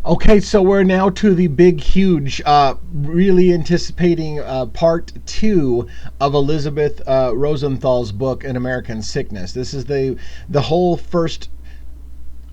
Okay, so we're now to the big, huge, really anticipating part two of Elizabeth Rosenthal's book, An American Sickness. This is the whole first,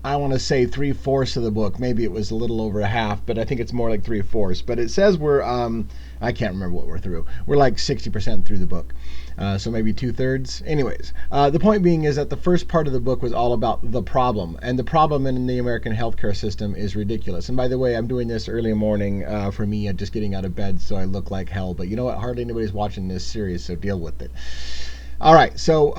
I want to say 3/4 of the book. Maybe it was a little over a half, but I think it's more like 3/4. But it says we're, I can't remember what we're through. We're like 60% through the book. So maybe 2/3. Anyways, the point being is that the first part of the book was all about the problem. And the problem in the American healthcare system is ridiculous. And by the way, I'm doing this early morning for me, just getting out of bed, so I look like hell. But you know what? Hardly anybody's watching this series, so deal with it. All right, so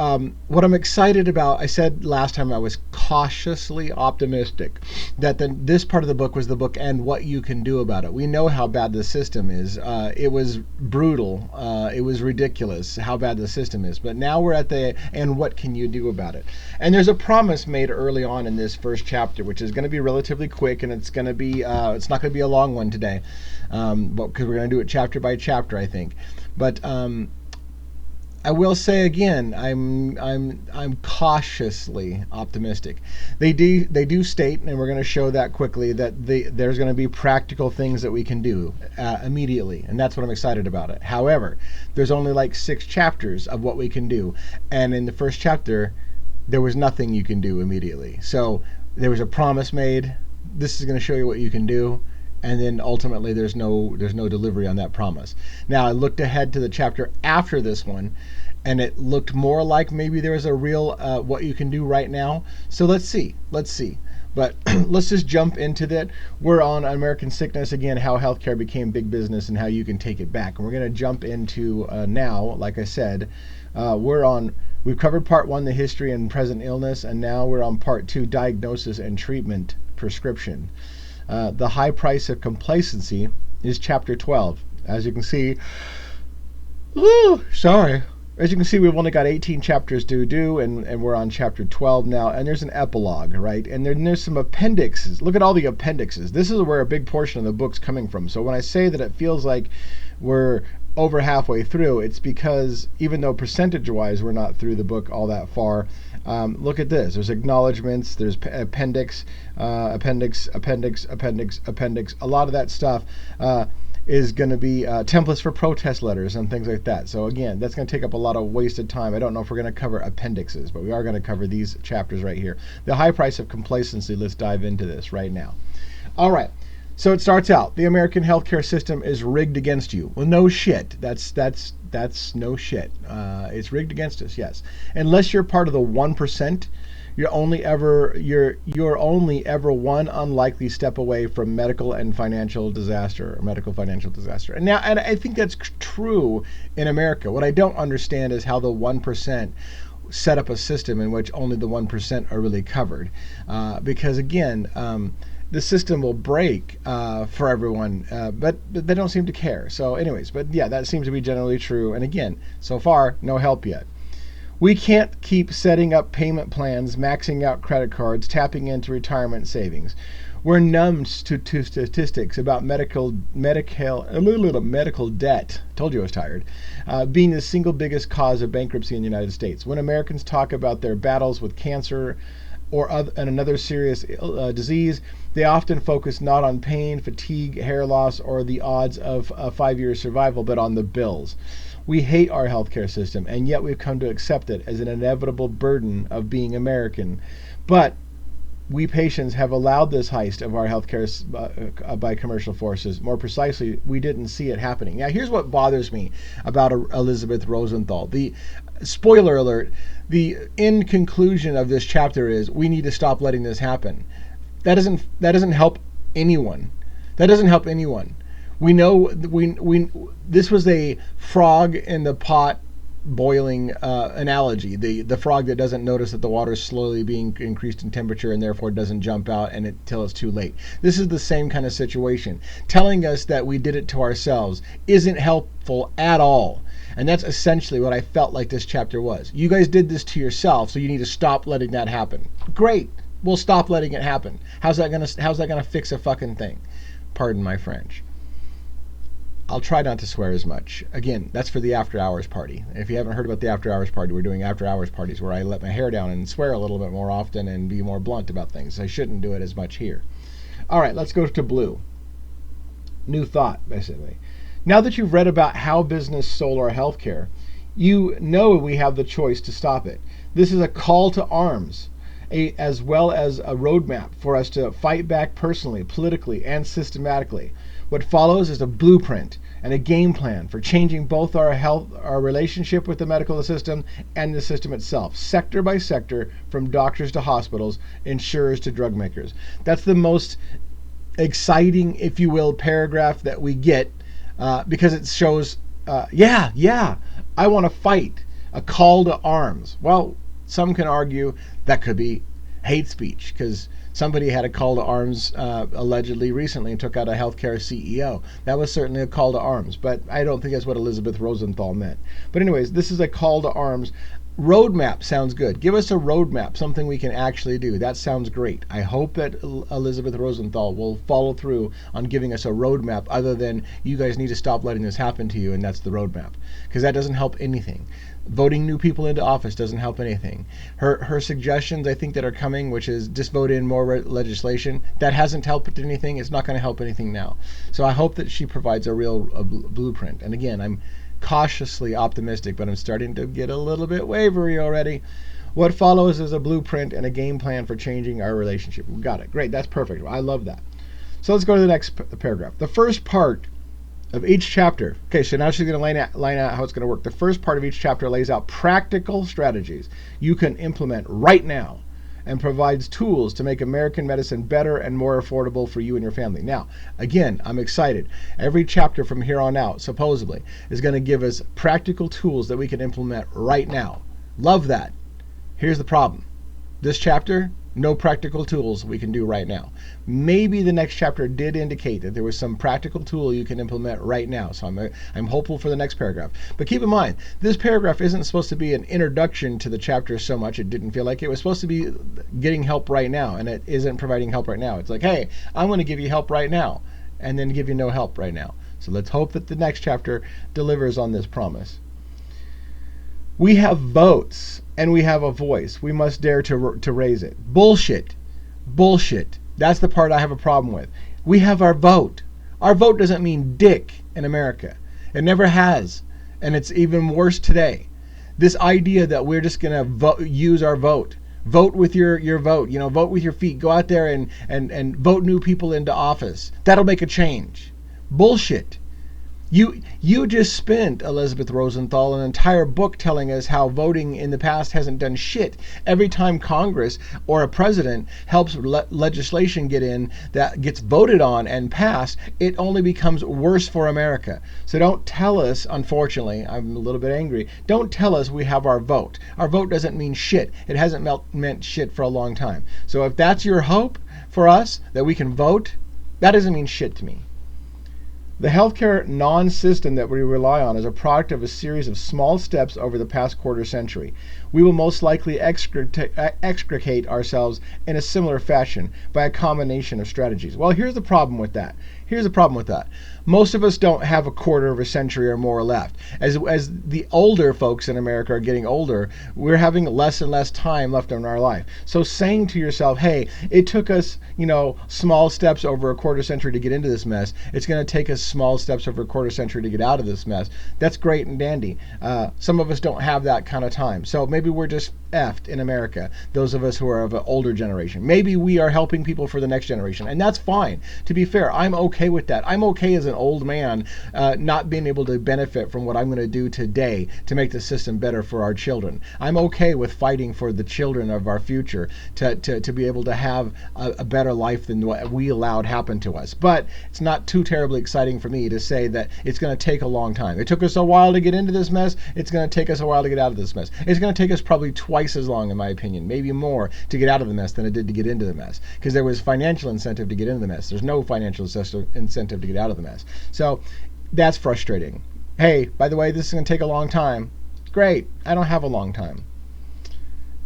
what I'm excited about, I said last time I was cautiously optimistic that this part of the book was the book and what you can do about it. We know how bad the system is. It was brutal. It was ridiculous how bad the system is. But now we're at the, and what can you do about it? And there's a promise made early on in this first chapter, which is going to be relatively quick, and it's going to be, it's not going to be a long one today, because we're going to do it chapter by chapter, I think. But I will say again, I'm cautiously optimistic. They do state, and we're going to show that quickly, that there's going to be practical things that we can do immediately, and that's what I'm excited about it. However, there's only like 6 chapters of what we can do, and in the first chapter, there was nothing you can do immediately. So there was a promise made. This is going to show you what you can do. And then ultimately there's no delivery on that promise. Now I looked ahead to the chapter after this one, and it looked more like maybe there was a real what you can do right now. So let's see. But let's just jump into that. We're on American Sickness again, how healthcare became big business and how you can take it back. And we're going to jump into now, like I said, we've covered part 1, the history and present illness, and now we're on part 2, diagnosis and treatment, prescription. The High Price of Complacency is chapter 12. As you can see, as you can see, we've only got 18 chapters to do, and we're on chapter 12 now, and there's an epilogue, right? And then there's some appendixes. Look at all the appendixes. This is where a big portion of the book's coming from. So when I say that it feels like we're over halfway through, it's because even though percentage-wise we're not through the book all that far, look at this. There's acknowledgments, there's appendix. A lot of that stuff is going to be templates for protest letters and things like that. So again, that's going to take up a lot of wasted time. I don't know if we're going to cover appendixes, but we are going to cover these chapters right here. The High Price of Complacency, let's dive into this right now. All right. So it starts out, the American healthcare system is rigged against you. Well, no shit. That's no shit. It's rigged against us, yes. Unless you're part of the 1%, you're only ever one unlikely step away from medical financial disaster. And I think that's true in America. What I don't understand is how the 1% set up a system in which only the 1% are really covered. Because again, the system will break for everyone, but they don't seem to care. So anyways, but yeah, that seems to be generally true. And again, so far, no help yet. We can't keep setting up payment plans, maxing out credit cards, tapping into retirement savings. We're numb to statistics about medical debt, told you I was tired, being the single biggest cause of bankruptcy in the United States. When Americans talk about their battles with cancer and another serious disease, they often focus not on pain, fatigue, hair loss, or the odds of 5 years survival, but on the bills. We hate our healthcare system, and yet we've come to accept it as an inevitable burden of being American. But we patients have allowed this heist of our healthcare by commercial forces. More precisely, we didn't see it happening. Now, here's what bothers me about Elizabeth Rosenthal. The spoiler alert, the end conclusion of this chapter is we need to stop letting this happen. That doesn't help anyone. That doesn't help anyone. We know this was a frog in the pot boiling analogy. The frog that doesn't notice that the water is slowly being increased in temperature and therefore doesn't jump out until it's too late. This is the same kind of situation. Telling us that we did it to ourselves isn't helpful at all. And that's essentially what I felt like this chapter was. You guys did this to yourself, so you need to stop letting that happen. Great. We'll stop letting it happen. How's that gonna fix a fucking thing? Pardon my French. I'll try not to swear as much. Again, that's for the after hours party. If you haven't heard about the after hours party, we're doing after hours parties where I let my hair down and swear a little bit more often and be more blunt about things. I shouldn't do it as much here. All right, let's go to blue. New thought, basically. Now that you've read about how business stole our healthcare, you know we have the choice to stop it. This is a call to arms, as well as a roadmap for us to fight back personally, politically, and systematically. What follows is a blueprint and a game plan for changing both our relationship with the medical system and the system itself, sector by sector, from doctors to hospitals, insurers to drug makers. That's the most exciting, if you will, paragraph that we get, because it shows, I want to fight, a call to arms. Well, some can argue that could be hate speech, because somebody had a call to arms allegedly recently and took out a healthcare CEO. That was certainly a call to arms, but I don't think that's what Elizabeth Rosenthal meant. But anyways, this is a call to arms. Roadmap sounds good. Give us a roadmap, something we can actually do. That sounds great. I hope that Elizabeth Rosenthal will follow through on giving us a roadmap other than you guys need to stop letting this happen to you, and that's the roadmap, because that doesn't help anything. Voting new people into office doesn't help anything. Her suggestions, I think, that are coming, which is just vote in more legislation, that hasn't helped anything. It's not going to help anything now. So I hope that she provides a real blueprint. And again, I'm cautiously optimistic, but I'm starting to get a little bit wavery already. What follows is a blueprint and a game plan for changing our relationship. We got it. Great. That's perfect. I love that. So let's go to the next paragraph. The first part of each chapter. Okay, so now she's going to line out how it's going to work. The first part of each chapter lays out practical strategies you can implement right now and provides tools to make American medicine better and more affordable for you and your family. Now, again, I'm excited. Every chapter from here on out, supposedly, is going to give us practical tools that we can implement right now. Love that. Here's the problem. This chapter, no practical tools we can do right now. Maybe the next chapter did indicate that there was some practical tool you can implement right now. So I'm hopeful for the next paragraph. But keep in mind, this paragraph isn't supposed to be an introduction to the chapter so much. It didn't feel like it was supposed to be getting help right now, and it isn't providing help right now. It's like, hey, I'm going to give you help right now, and then give you no help right now. So let's hope that the next chapter delivers on this promise. We have votes and we have a voice. We must dare to raise it. Bullshit. Bullshit. That's the part I have a problem with. We have our vote. Our vote doesn't mean dick in America. It never has. And it's even worse today. This idea that we're just going to use our vote. Vote with your vote. Vote with your feet. Go out there and vote new people into office. That'll make a change. Bullshit. You just spent, Elizabeth Rosenthal, an entire book telling us how voting in the past hasn't done shit. Every time Congress or a president helps legislation get in that gets voted on and passed, it only becomes worse for America. So don't tell us, unfortunately, I'm a little bit angry, don't tell us we have our vote. Our vote doesn't mean shit. It hasn't meant shit for a long time. So if that's your hope for us, that we can vote, that doesn't mean shit to me. The healthcare non-system that we rely on is a product of a series of small steps over the past quarter century. We will most likely extricate ourselves in a similar fashion by a combination of strategies. Well, here's the problem with that. Most of us don't have a quarter of a century or more left. As the older folks in America are getting older, we're having less and less time left in our life. So saying to yourself, hey, it took us, small steps over a quarter century to get into this mess. It's going to take us small steps over a quarter century to get out of this mess. That's great and dandy. Some of us don't have that kind of time. So maybe we're just effed in America, those of us who are of an older generation. Maybe we are helping people for the next generation, and that's fine. To be fair, I'm okay with that. I'm okay as an old man not being able to benefit from what I'm going to do today to make the system better for our children. I'm okay with fighting for the children of our future to be able to have a better life than what we allowed happen to us. But it's not too terribly exciting for me to say that it's going to take a long time. It took us a while to get into this mess. It's going to take us a while to get out of this mess. It's going to take us probably twice as long, in my opinion, maybe more, to get out of the mess than it did to get into the mess, because there was financial incentive to get into the mess. There's no financial incentive to get out of the mess. So that's frustrating. Hey, by the way, this is going to take a long time. Great. I don't have a long time.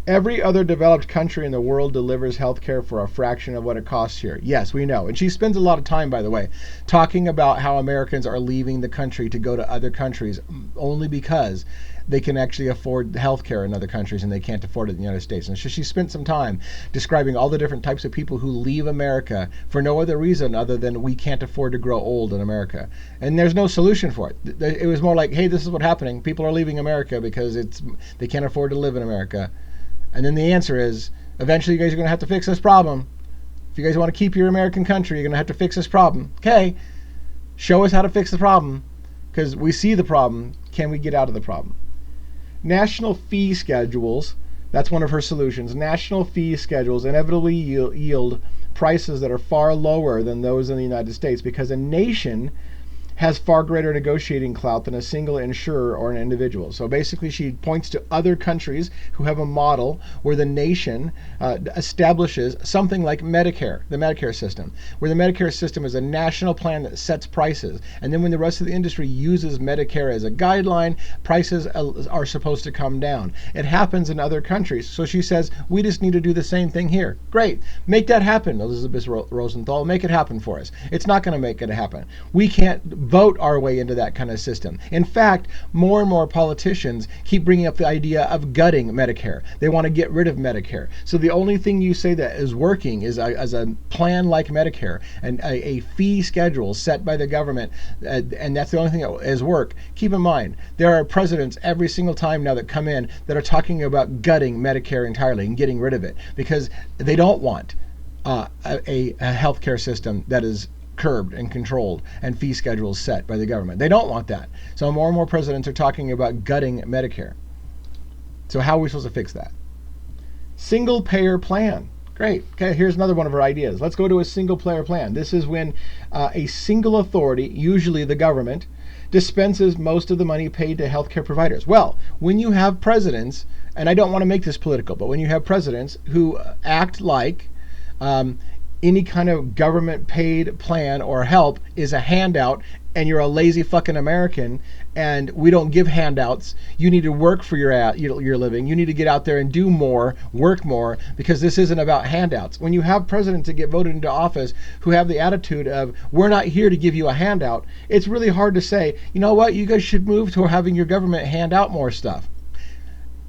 Every other developed country in the world delivers healthcare for a fraction of what it costs here. Yes, we know. And she spends a lot of time, by the way, talking about how Americans are leaving the country to go to other countries only because they can actually afford healthcare in other countries and they can't afford it in the United States. And so she spent some time describing all the different types of people who leave America for no other reason other than we can't afford to grow old in America. And there's no solution for it. It was more like, hey, this is what's happening. People are leaving America because they can't afford to live in America. And then the answer is, eventually you guys are going to have to fix this problem. If you guys want to keep your American country, you're going to have to fix this problem. Okay, show us how to fix the problem, because we see the problem. Can we get out of the problem? National fee schedules, that's one of her solutions. National fee schedules inevitably yield prices that are far lower than those in the United States, because a nation has far greater negotiating clout than a single insurer or an individual. So basically she points to other countries who have a model where the nation establishes something like Medicare, the Medicare system, where the Medicare system is a national plan that sets prices. And then when the rest of the industry uses Medicare as a guideline, prices are supposed to come down. It happens in other countries. So she says, we just need to do the same thing here. Great. Make that happen, Elizabeth Rosenthal. Make it happen for us. It's not going to make it happen. We can't vote our way into that kind of system. In fact, more and more politicians keep bringing up the idea of gutting Medicare. They want to get rid of Medicare. So the only thing you say that is working is as a plan like Medicare and a fee schedule set by the government, and that's the only thing that is work. Keep in mind, there are presidents every single time now that come in that are talking about gutting Medicare entirely and getting rid of it because they don't want a healthcare system that is curbed and controlled and fee schedules set by the government. They don't want that. So more and more presidents are talking about gutting Medicare. So how are we supposed to fix that? Single payer plan. Great. Okay, here's another one of our ideas. Let's go to a single payer plan. This is when a single authority, usually the government, dispenses most of the money paid to healthcare providers. Well, when you have presidents, and I don't want to make this political, but when you have presidents who act like any kind of government paid plan or help is a handout and you're a lazy fucking American and we don't give handouts, you need to work for your living. You need to get out there and do more, work more, because this isn't about handouts. When you have presidents that get voted into office who have the attitude of, we're not here to give you a handout, it's really hard to say, you know what, you guys should move to having your government hand out more stuff.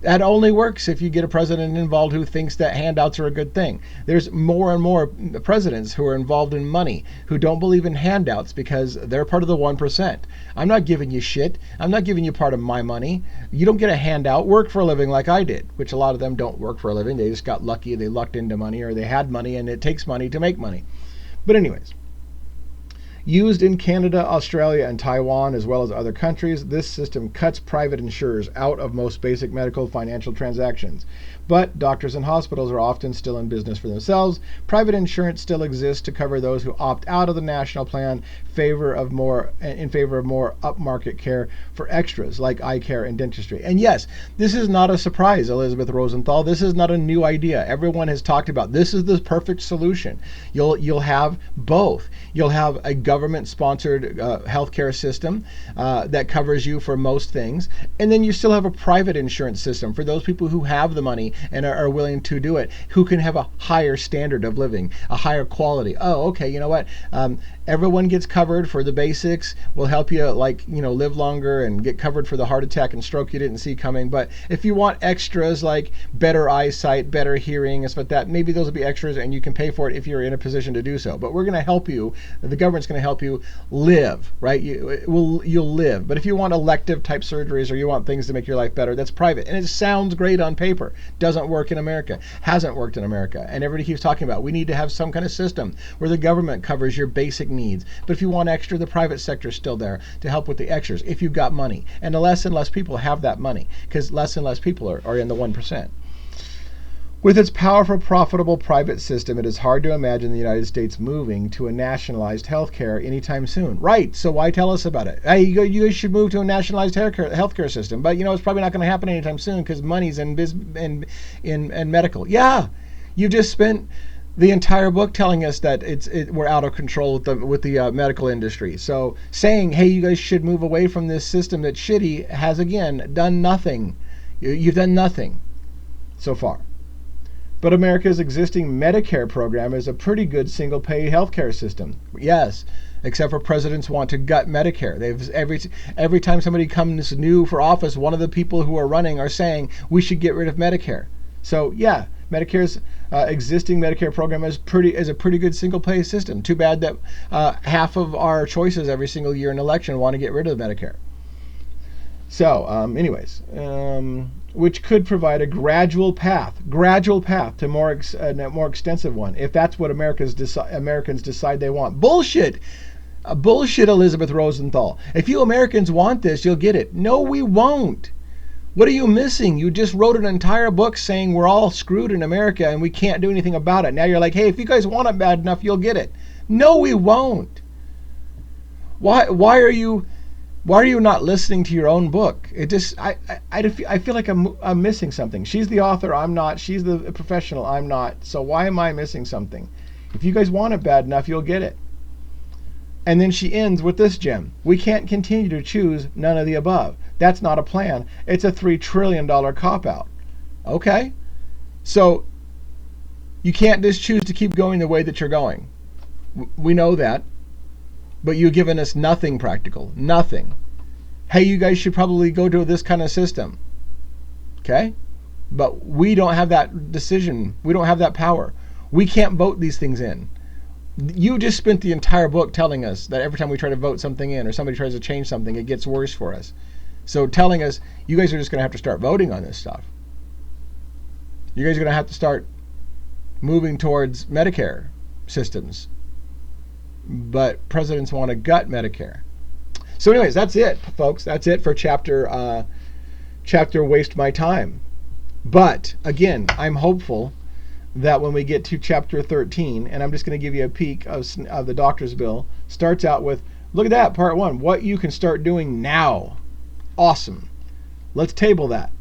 That only works if you get a president involved who thinks that handouts are a good thing. There's more and more presidents who are involved in money who don't believe in handouts because they're part of the 1%. I'm not giving you shit. I'm not giving you part of my money. You don't get a handout. Work for a living like I did, which a lot of them don't work for a living. They just got lucky. They lucked into money, or they had money, and it takes money to make money. But anyways, used in Canada, Australia, and Taiwan, as well as other countries, this system cuts private insurers out of most basic medical financial transactions. But doctors and hospitals are often still in business for themselves. Private insurance still exists to cover those who opt out of the national plan in favor of more upmarket care for extras like eye care and dentistry. And yes, this is not a surprise, Elizabeth Rosenthal. This is not a new idea. Everyone has talked about this is the perfect solution. You'll have both. You'll have a government-sponsored healthcare system that covers you for most things, and then you still have a private insurance system for those people who have the money and are willing to do it, who can have a higher standard of living, a higher quality. Oh, okay, you know what? Everyone gets covered for the basics. We'll help you, live longer and get covered for the heart attack and stroke you didn't see coming. But if you want extras like better eyesight, better hearing, and stuff like that, maybe those will be extras and you can pay for it if you're in a position to do so. But we're going to help you. The government's going to help you live, right? You'll live. But if you want elective type surgeries or you want things to make your life better, that's private. And it sounds great on paper. Doesn't work in America. Hasn't worked in America. And everybody keeps talking about we need to have some kind of system where the government covers your basic needs. But if you want extra, the private sector is still there to help with the extras if you've got money. And less and less people have that money because less and less people are in the 1%. With its powerful, profitable private system, it is hard to imagine the United States moving to a nationalized healthcare anytime soon. Right, so why tell us about it? Hey, you guys should move to a nationalized healthcare system, but it's probably not going to happen anytime soon because money's in medical. Yeah, you just spent the entire book telling us that we're out of control with the medical industry. So saying, hey, you guys should move away from this system that's shitty has, again, done nothing. You've done nothing so far. But America's existing Medicare program is a pretty good single-pay healthcare system. Yes, except for presidents want to gut Medicare. They've every time somebody comes new for office, one of the people who are running are saying we should get rid of Medicare. So yeah, Medicare's existing Medicare program is a pretty good single payer system. Too bad that half of our choices every single year in election want to get rid of Medicare. So, which could provide a gradual path to more extensive one, if that's what Americans decide they want. Bullshit, Elizabeth Rosenthal. If you Americans want this, you'll get it. No, we won't. What are you missing? You just wrote an entire book saying we're all screwed in America and we can't do anything about it. Now you're like, hey, if you guys want it bad enough, you'll get it. No, we won't. Why are you not listening to your own book? I feel like I'm missing something. She's the author, I'm not. She's the professional, I'm not. So why am I missing something? If you guys want it bad enough, you'll get it. And then she ends with this gem. We can't continue to choose none of the above. That's not a plan. It's a $3 trillion cop-out. Okay. So you can't just choose to keep going the way that you're going. We know that. But you've given us nothing practical. Nothing. Hey, you guys should probably go to this kind of system. Okay? But we don't have that decision. We don't have that power. We can't vote these things in. You just spent the entire book telling us that every time we try to vote something in or somebody tries to change something, it gets worse for us. So telling us, you guys are just going to have to start voting on this stuff. You guys are going to have to start moving towards Medicare systems. But presidents want to gut Medicare. So anyways, that's it, folks. That's it for chapter Waste My Time. But again, I'm hopeful that when we get to chapter 13, and I'm just going to give you a peek of the doctor's bill, starts out with, look at that, part 1, what you can start doing now. Awesome. Let's table that.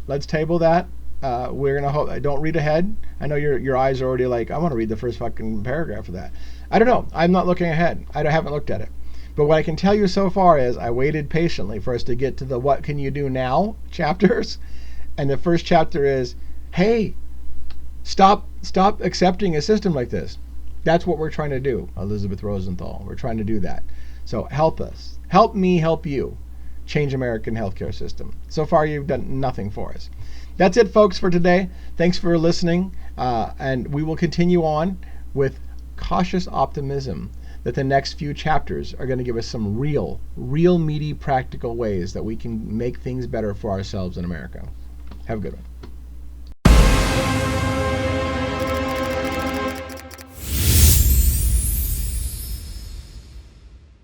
We're going to hope, don't read ahead. I know your eyes are already like, I want to read the first fucking paragraph of that. I don't know. I'm not looking ahead. I haven't looked at it. But what I can tell you so far is I waited patiently for us to get to the what can you do now chapters. And the first chapter is, hey, stop accepting a system like this. That's what we're trying to do, Elizabeth Rosenthal. We're trying to do that. So help us. Help me help you change American healthcare system. So far, you've done nothing for us. That's it, folks, for today. Thanks for listening. And we will continue on with cautious optimism that the next few chapters are going to give us some real meaty, practical ways that we can make things better for ourselves in America. Have a good one.